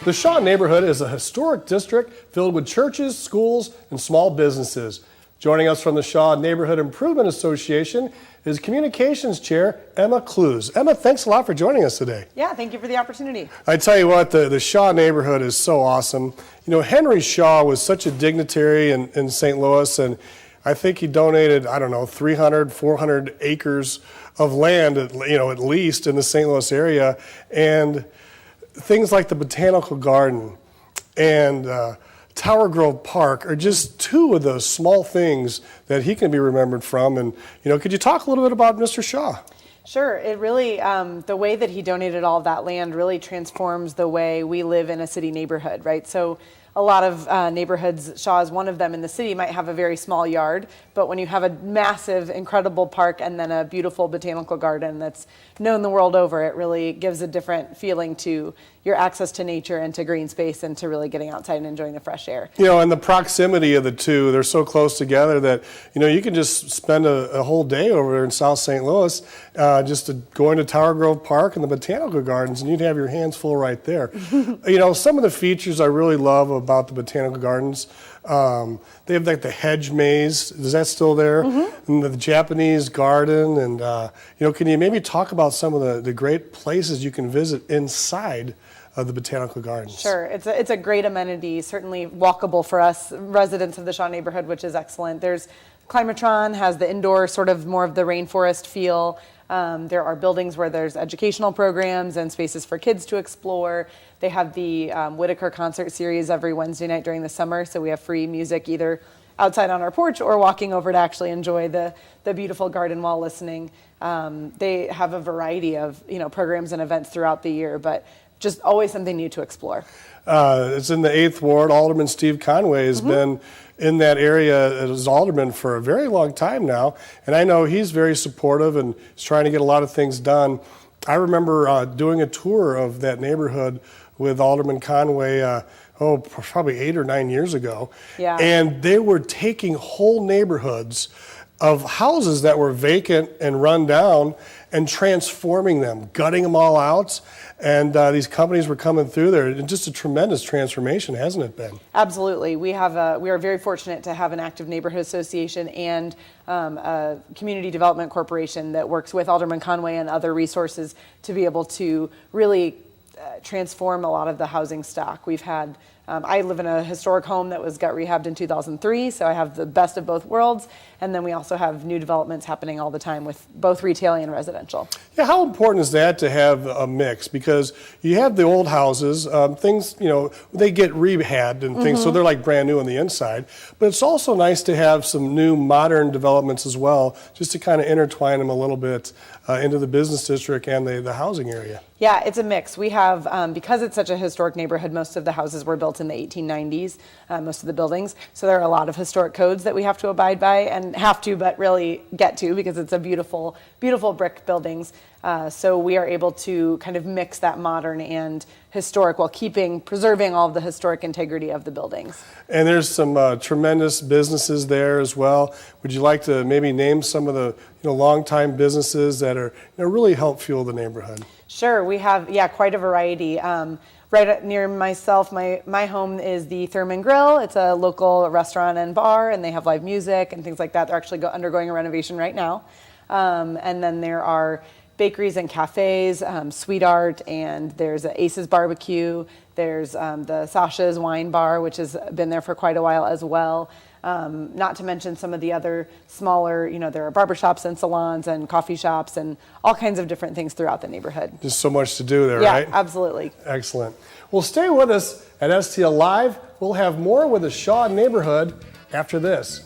The Shaw neighborhood is a historic district filled with churches, schools, and small businesses. Joining us from the Shaw Neighborhood Improvement Association is Communications Chair Emma Klues. Emma, thanks a lot for joining us today. Yeah, thank you for the opportunity. I tell you what, the Shaw neighborhood is so awesome. You know, Henry Shaw was such a dignitary in St. Louis, and I think he donated, 300, 400 acres of land, at least in the St. Louis area. And things like the Botanical Garden and Tower Grove Park are just two of those small things that he can be remembered from. And, could you talk a little bit about Mr. Shaw? Sure. It really, the way that he donated all of that land really transforms the way we live in a city neighborhood, right? So a lot of neighborhoods, Shaw is one of them in the city, might have a very small yard, but when you have a massive, incredible park and then a beautiful botanical garden that's known the world over, it really gives a different feeling to your access to nature and to green space and to really getting outside and enjoying the fresh air. And the proximity of the two, they're so close together that, you can just spend a whole day over there in South St. Louis going to Tower Grove Park and the Botanical Gardens, and you'd have your hands full right there. Some of the features I really love about the Botanical Gardens, they have like the hedge maze. Is that still there? Mm-hmm. And the Japanese garden. And, can you maybe talk about some of the great places you can visit inside of the Botanical Gardens? Sure. It's a great amenity, certainly walkable for us residents of the Shaw neighborhood, which is excellent. There's Climatron, has the indoor sort of more of the rainforest feel. There are buildings where there's educational programs and spaces for kids to explore. They have the Whitaker concert series every Wednesday night during the summer, so we have free music either outside on our porch or walking over to actually enjoy the beautiful garden while listening. They have a variety of programs and events throughout the year, but just always something new to explore. It's in the 8th Ward. Alderman Steve Conway has been in that area as alderman for a very long time now, and I know he's very supportive and is trying to get a lot of things done. I remember doing a tour of that neighborhood with Alderman Conway probably 8 or 9 years ago. Yeah. And they were taking whole neighborhoods of houses that were vacant and run down and transforming them, gutting them all out. And these companies were coming through there. It's just a tremendous transformation, hasn't it been? Absolutely. We are very fortunate to have an active neighborhood association and a community development corporation that works with Alderman Conway and other resources to be able to really transform a lot of the housing stock. We've had, I live in a historic home that got rehabbed in 2003, so I have the best of both worlds. And then we also have new developments happening all the time with both retail and residential. Yeah, how important is that to have a mix? Because you have the old houses, things, they get rehabbed and things, so they're like brand new on the inside. But it's also nice to have some new modern developments as well, just to kind of intertwine them a little bit into the business district and the housing area. Yeah, it's a mix. We have, because it's such a historic neighborhood, most of the houses were built in the 1890s, most of the buildings. So there are a lot of historic codes that we have to abide by, and but really get to, because it's a beautiful, beautiful brick buildings. So we are able to kind of mix that modern and historic while preserving all of the historic integrity of the buildings. And there's some tremendous businesses there as well. Would you like to maybe name some of the longtime businesses that are really help fuel the neighborhood? Sure, we have quite a variety. Right near myself, my home is the Thurman Grill. It's a local restaurant and bar, and they have live music and things like that. They're actually undergoing a renovation right now. And then there are bakeries and cafes, Sweet Art, and there's Ace's Barbecue. There's the Sasha's Wine Bar, which has been there for quite a while as well. Not to mention some of the other smaller, there are barbershops and salons and coffee shops and all kinds of different things throughout the neighborhood. Just so much to do there, right? Yeah, absolutely. Excellent. Well, stay with us at STL Live. We'll have more with the Shaw neighborhood after this.